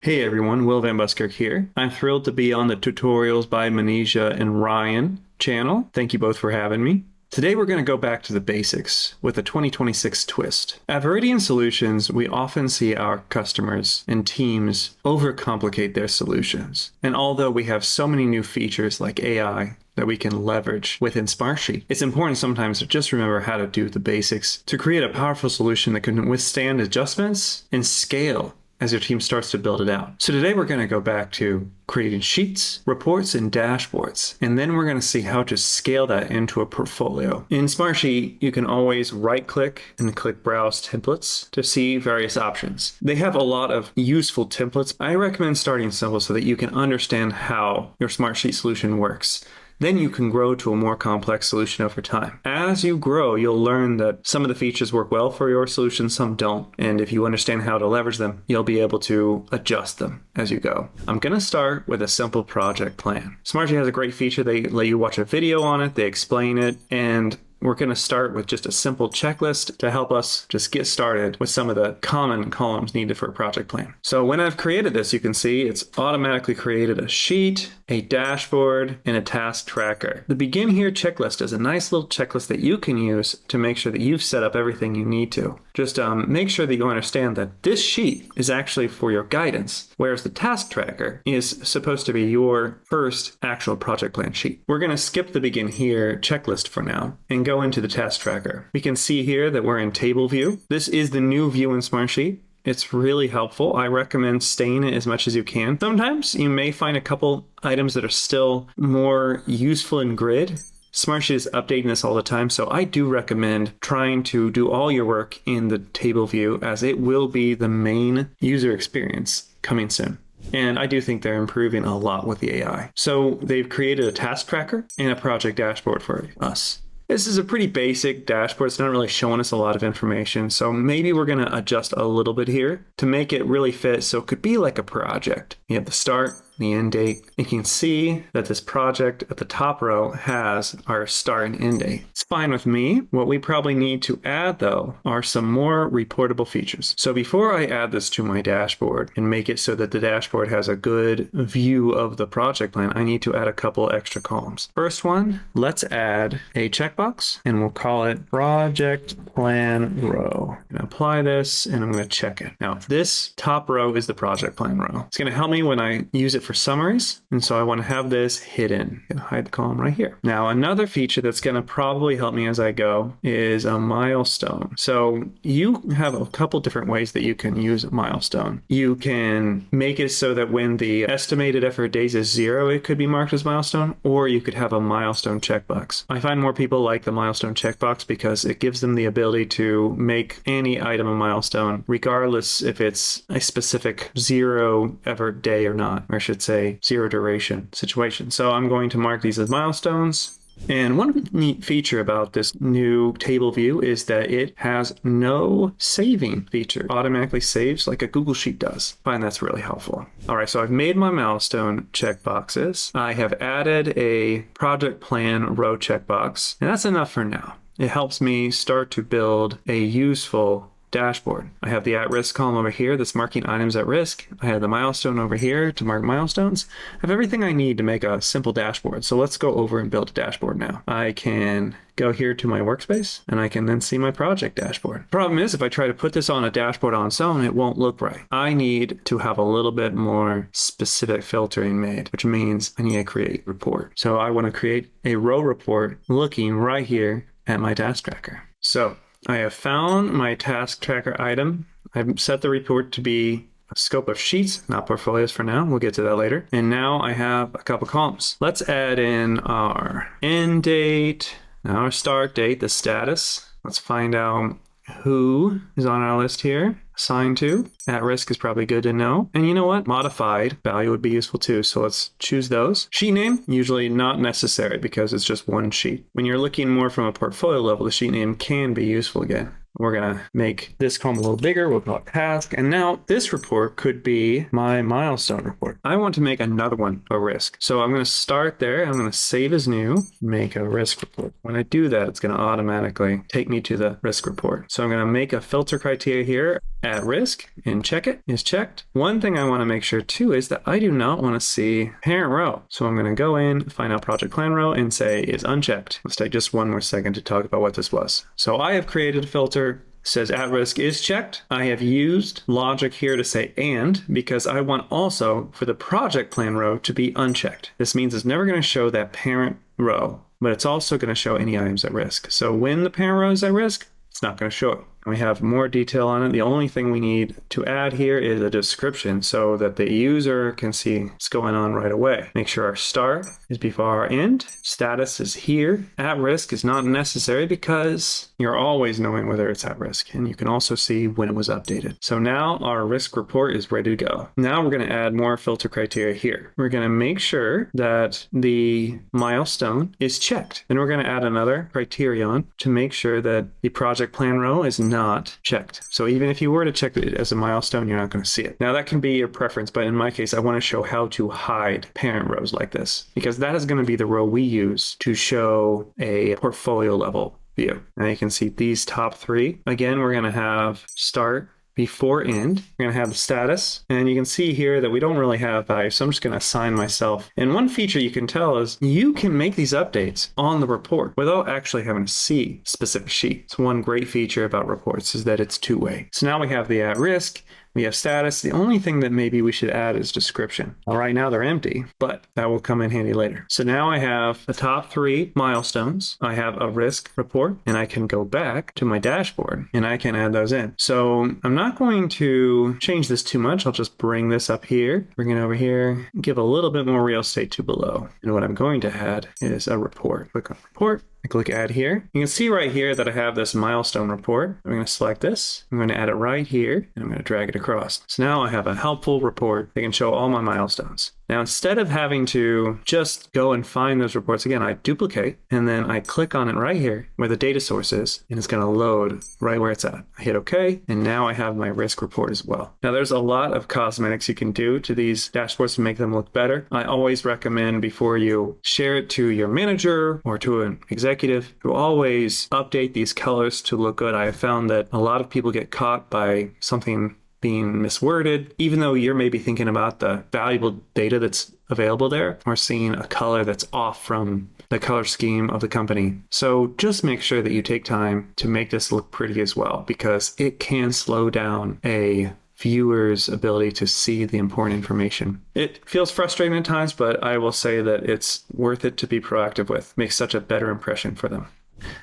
Hey everyone, Will Van Buskirk here. I'm thrilled to be on the Tutorials by Manesia and Ryan channel. Thank you both for having me. Today we're going to go back to the basics with a 2026 twist. At Veridian Solutions, we often see our customers and teams overcomplicate their solutions. And although we have so many new features like AI that we can leverage within Smartsheet, it's important sometimes to just remember how to do the basics to create a powerful solution that can withstand adjustments and scale as your team starts to build it out. So today we're going to go back to creating sheets, reports, and dashboards. And then we're going to see how to scale that into a portfolio. In Smartsheet, you can always right-click and click Browse Templates to see various options. They have a lot of useful templates. I recommend starting simple so that you can understand how your Smartsheet solution works. Then you can grow to a more complex solution over time. As you grow, you'll learn that some of the features work well for your solution, some don't. And if you understand how to leverage them, you'll be able to adjust them as you go. I'm going to start with a simple project plan. Smartsheet has a great feature. They let you watch a video on it, they explain it, and we're going to start with just a simple checklist to help us just get started with some of the common columns needed for a project plan. So when I've created this, you can see it's automatically created a sheet, a dashboard, and a task tracker. The begin here checklist is a nice little checklist that you can use to make sure that you've set up everything you need to. Just make sure that you understand that this sheet is actually for your guidance, whereas the task tracker is supposed to be your first actual project plan sheet. We're going to skip the begin here checklist for now and go into the task tracker. We can see here that we're in table view. This is the new view in Smartsheet. It's really helpful. I recommend staying it as much as you can. Sometimes you may find a couple items that are still more useful in grid. Smartsheet is updating this all the time, so I do recommend trying to do all your work in the table view, as it will be the main user experience coming soon. And I do think they're improving a lot with the AI. So they've created a task tracker and a project dashboard for us. This is a pretty basic dashboard. It's not really showing us a lot of information. So maybe we're going to adjust a little bit here to make it really fit. So it could be like a project. You have the start, the end date. You can see that this project at the top row has our start and end date. It's fine with me. What we probably need to add though are some more reportable features. So before I add this to my dashboard and make it so that the dashboard has a good view of the project plan, I need to add a couple extra columns. First one, let's add a checkbox and we'll call it project plan row. I'm going to apply this and I'm going to check it. Now this top row is the project plan row. It's going to help me when I use it for summaries, and so I want to have this hidden and hide the column right here. Now another feature that's going to probably help me as I go is a milestone. So you have a couple different ways that you can use a milestone. You can make it so that when the estimated effort days is 0, it could be marked as milestone, or you could have a milestone checkbox. I find more people like the milestone checkbox because it gives them the ability to make any item a milestone, regardless if it's a specific 0 effort day or not, or I should say 0 duration situation. So I'm going to mark these as milestones. And one neat feature about this new table view is that it has no saving feature. It automatically saves like a Google Sheet does. I find that's really helpful. All right, so I've made my milestone checkboxes. I have added a project plan row checkbox, and that's enough for now. It helps me start to build a useful dashboard. I have the at-risk column over here that's marking items at risk. I have the milestone over here to mark milestones. I have everything I need to make a simple dashboard. So let's go over and build a dashboard now. I can go here to my workspace and I can then see my project dashboard. Problem is, if I try to put this on a dashboard on its own, it won't look right. I need to have a little bit more specific filtering made, which means I need to create a report. So I want to create a row report looking right here at my task tracker. So I have found my task tracker item. I've set the report to be a scope of sheets, not portfolios for now. We'll get to that later. And now I have a couple columns. Let's add in our end date, our start date, the status. Let's find out who is on our list here. Assigned to. At risk is probably good to know. And you know what? Modified value would be useful too. So let's choose those. Sheet name, usually not necessary because it's just one sheet. When you're looking more from a portfolio level, the sheet name can be useful again. We're going to make this column a little bigger. We'll call it task. And now this report could be my milestone report. I want to make another one a risk. So I'm going to start there. I'm going to save as new, make a risk report. When I do that, it's going to automatically take me to the risk report. So I'm going to make a filter criteria here at risk and check it is checked. One thing I want to make sure too is that I do not want to see parent row. So I'm going to go in, find out project plan row and say is unchecked. Let's take just one more second to talk about what this was. So I have created a filter, says at risk is checked. I have used logic here to say and because I want also for the project plan row to be unchecked. This means it's never going to show that parent row, but it's also going to show any items at risk. So when the parent row is at risk, it's not going to show it. We have more detail on it. The only thing we need to add here is a description so that the user can see what's going on right away. Make sure our start is before our end. Status is here. At risk is not necessary because you're always knowing whether it's at risk. And you can also see when it was updated. So now our risk report is ready to go. Now we're going to add more filter criteria here. We're going to make sure that the milestone is checked. Then we're going to add another criterion to make sure that the project plan row is not checked. So even if you were to check it as a milestone, you're not going to see it. Now that can be your preference, but in my case, I want to show how to hide parent rows like this, because that is going to be the row we use to show a portfolio level view. Now you can see these top three. Again, we're going to have start, before end. We're going to have the status, and you can see here that we don't really have value, so I'm just going to assign myself. And one feature you can tell is you can make these updates on the report without actually having to see specific sheet. It's one great feature about reports is that it's two-way. So now we have the at risk, we have status. The only thing that maybe we should add is description. Well, right now they're empty, but that will come in handy later. So now I have the top three milestones. I have a risk report, and I can go back to my dashboard and I can add those in. So I'm not going to change this too much. I'll just bring this up here, bring it over here, give a little bit more real estate to below. And what I'm going to add is a report. Click on report. I click add here. You can see right here that I have this milestone report. I'm going to select this. I'm going to add it right here and I'm going to drag it across. So now I have a helpful report that can show all my milestones. Now, instead of having to just go and find those reports again, I duplicate and then I click on it right here where the data source is, and it's going to load right where it's at. I hit OK, and now I have my risk report as well. Now, there's a lot of cosmetics you can do to these dashboards to make them look better. I always recommend before you share it to your manager or to an executive to always update these colors to look good. I have found that a lot of people get caught by something being misworded, even though you're maybe thinking about the valuable data that's available there, or seeing a color that's off from the color scheme of the company. So just make sure that you take time to make this look pretty as well, because it can slow down a viewer's ability to see the important information. It feels frustrating at times, but I will say that it's worth it to be proactive with. Makes such a better impression for them.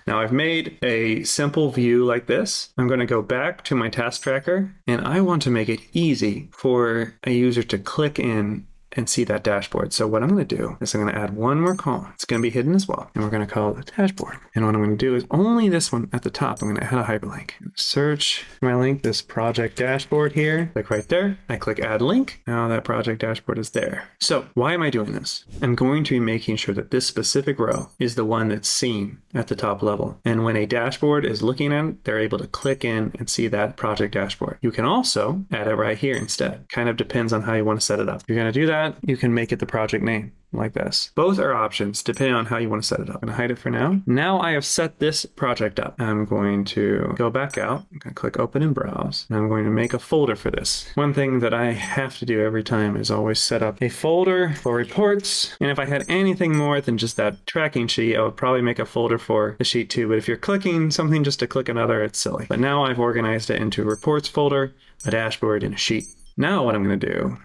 Now I've made a simple view like this. I'm going to go back to my task tracker, and I want to make it easy for a user to click in and see that dashboard. So what I'm going to do is I'm going to add one more column. It's going to be hidden as well, and we're going to call it the dashboard. And what I'm going to do is only this one at the top. I'm going to add a hyperlink. Search my link, this project dashboard here. Click right there. I click add link. Now that project dashboard is there. So why am I doing this? I'm going to be making sure that this specific row is the one that's seen at the top level. And when a dashboard is looking at it, they're able to click in and see that project dashboard. You can also add it right here instead. Kind of depends on how you want to set it up. If you're going to do that, you can make it the project name like this. Both are options depending on how you want to set it up. I'm going to hide it for now. Now I have set this project up. I'm going to go back out. I'm going to click open and browse. And I'm going to make a folder for this. One thing that I have to do every time is always set up a folder for reports. And if I had anything more than just that tracking sheet, I would probably make a folder for the sheet too. But if you're clicking something just to click another, it's silly. But now I've organized it into a reports folder, a dashboard, and a sheet. Now what I'm going to do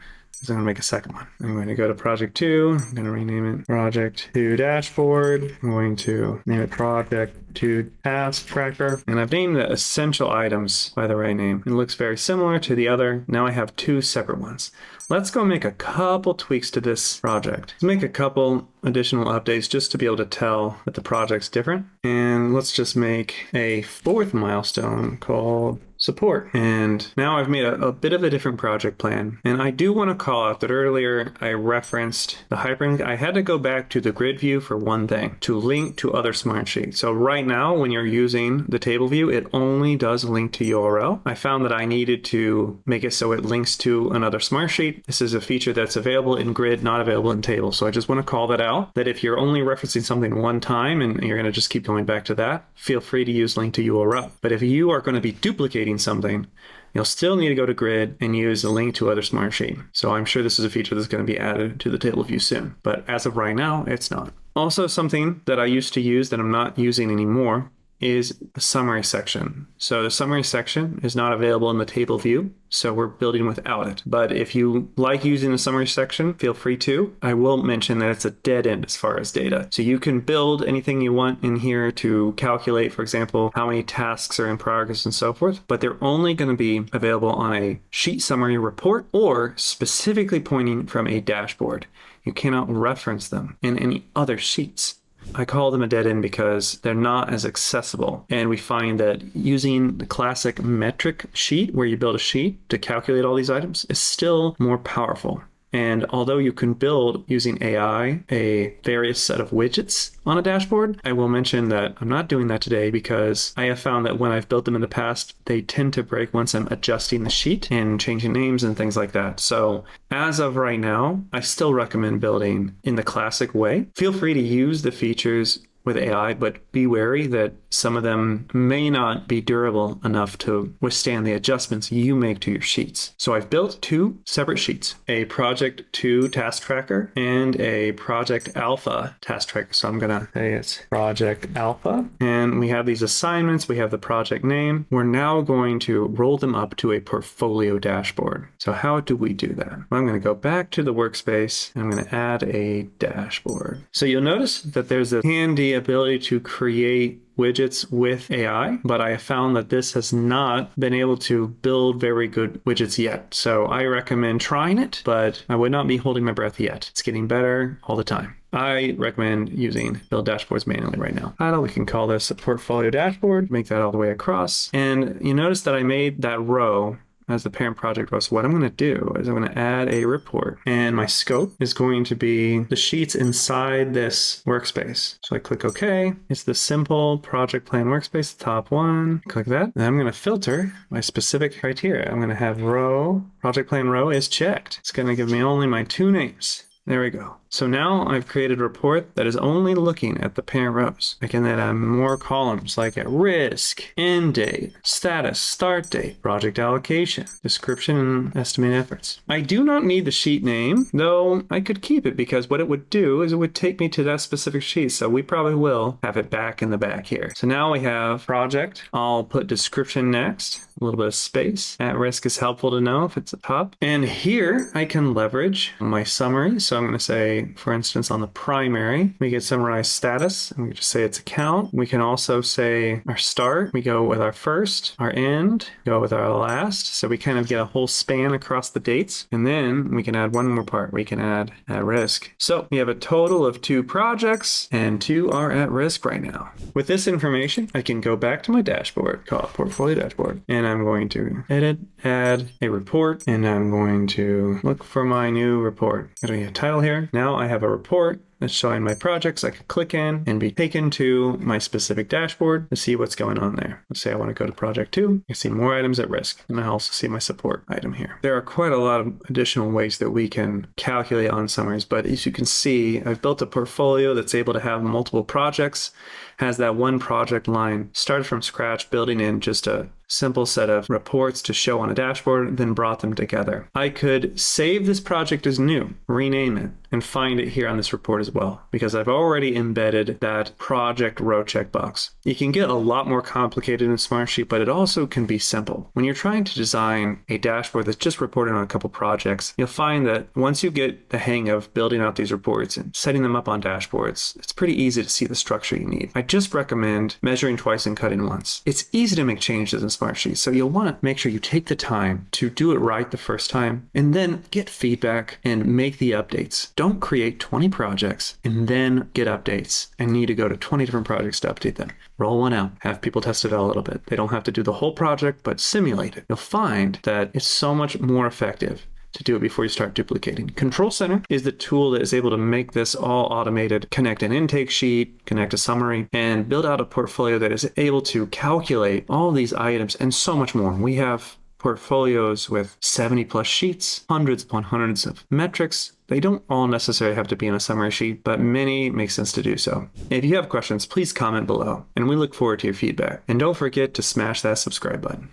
is I'm going to make a second one. I'm going to go to project 2. I'm going to rename it project 2 dashboard. I'm going to name it project 2 task tracker. And I've named the essential items by the right name. It looks very similar to the other. Now I have 2 separate ones. Let's go make a couple tweaks to this project. Let's make a couple additional updates just to be able to tell that the project's different. And let's just make a 4th milestone called support. And now I've made a bit of a different project plan. And I do want to call out that earlier I referenced the hyperlink. I had to go back to the grid view for one thing, to link to other Smartsheets. So right now, when you're using the table view, it only does link to URL. I found that I needed to make it so it links to another Smartsheet. This is a feature that's available in grid, not available in table. So I just want to call that out, that if you're only referencing something one time and you're going to just keep going back to that, feel free to use link to URL. But if you are going to be duplicating something, you'll still need to go to grid and use a link to other Smartsheet. So I'm sure this is a feature that's going to be added to the table view soon. But as of right now, it's not. Also, something that I used to use that I'm not using anymore is the summary section. So the summary section is not available in the table view, so we're building without it. But if you like using the summary section, feel free to. I will mention that it's a dead end as far as data. So you can build anything you want in here to calculate, for example, how many tasks are in progress and so forth, but they're only going to be available on a sheet summary report or specifically pointing from a dashboard. You cannot reference them in any other sheets. I call them a dead end because they're not as accessible. And we find that using the classic metric sheet, where you build a sheet to calculate all these items, is still more powerful. And although you can build using AI a various set of widgets on a dashboard, I will mention that I'm not doing that today because I have found that when I've built them in the past, they tend to break once I'm adjusting the sheet and changing names and things like that. So as of right now, I still recommend building in the classic way. Feel free to use the features with AI, but be wary that some of them may not be durable enough to withstand the adjustments you make to your sheets. So I've built two separate sheets, a Project 2 task tracker and a Project Alpha task tracker. So I'm gonna say it's Project Alpha, and we have these assignments, we have the project name. We're now going to roll them up to a portfolio dashboard. So how do we do that? Well, I'm gonna go back to the workspace and I'm gonna add a dashboard. So you'll notice that there's a handy ability to create widgets with AI, but I have found that this has not been able to build very good widgets yet. So I recommend trying it, but I would not be holding my breath yet. It's getting better all the time. I recommend using build dashboards manually right now. We can call this a portfolio dashboard, make that all the way across. And you notice that I made that row as the parent project row. So what I'm going to do is I'm going to add a report, and my scope is going to be the sheets inside this workspace. So I click OK. It's the simple project plan workspace, the top one. Click that. And I'm going to filter my specific criteria. I'm going to have row, project plan row is checked. It's going to give me only my two names. There we go. So now I've created a report that is only looking at the parent rows. I can then add more columns like at risk, end date, status, start date, project allocation, description, and estimated efforts. I do not need the sheet name, though I could keep it because what it would do is it would take me to that specific sheet. So we probably will have it back in the back here. So now we have project. I'll put description next. A little bit of space. At risk is helpful to know if it's a top. And here I can leverage my summary. So I'm going to say, for instance, on the primary, we get summarized status, and we can just say it's account. We can also say our start. We go with our first, our end, go with our last. So we kind of get a whole span across the dates. And then we can add one more part. We can add at risk. So we have a total of 2 projects, and 2 are at risk right now. With this information, I can go back to my dashboard, call it portfolio dashboard, and I'm going to edit, add a report, and I'm going to look for my new report. I'm going to get a title here. Now I have a report that's showing my projects. I could click in and be taken to my specific dashboard to see what's going on there. Let's say I want to go to project 2. I see more items at risk, and I also see my support item here. There are quite a lot of additional ways that we can calculate on summaries, but as you can see, I've built a portfolio that's able to have multiple projects, has that one project line, started from scratch, building in just a simple set of reports to show on a dashboard, then brought them together. I could save this project as new, rename it, and find it here on this report as well, because I've already embedded that project row checkbox. You can get a lot more complicated in Smartsheet, but it also can be simple. When you're trying to design a dashboard that's just reported on a couple projects, you'll find that once you get the hang of building out these reports and setting them up on dashboards, it's pretty easy to see the structure you need. I just recommend measuring twice and cutting once. It's easy to make changes in Smartsheet, so you'll want to make sure you take the time to do it right the first time, and then get feedback and make the updates. Don't create 20 projects projects and then get updates and need to go to 20 different projects to update them. Roll one out, have people test it out a little bit. They don't have to do the whole project, but simulate it. You'll find that it's so much more effective to do it before you start duplicating. Control Center is the tool that is able to make this all automated, connect an intake sheet, connect a summary, and build out a portfolio that is able to calculate all these items and so much more. We have portfolios with 70 plus sheets, hundreds upon hundreds of metrics. They don't all necessarily have to be in a summary sheet, but many make sense to do so. If you have questions, please comment below, and we look forward to your feedback. And don't forget to smash that subscribe button.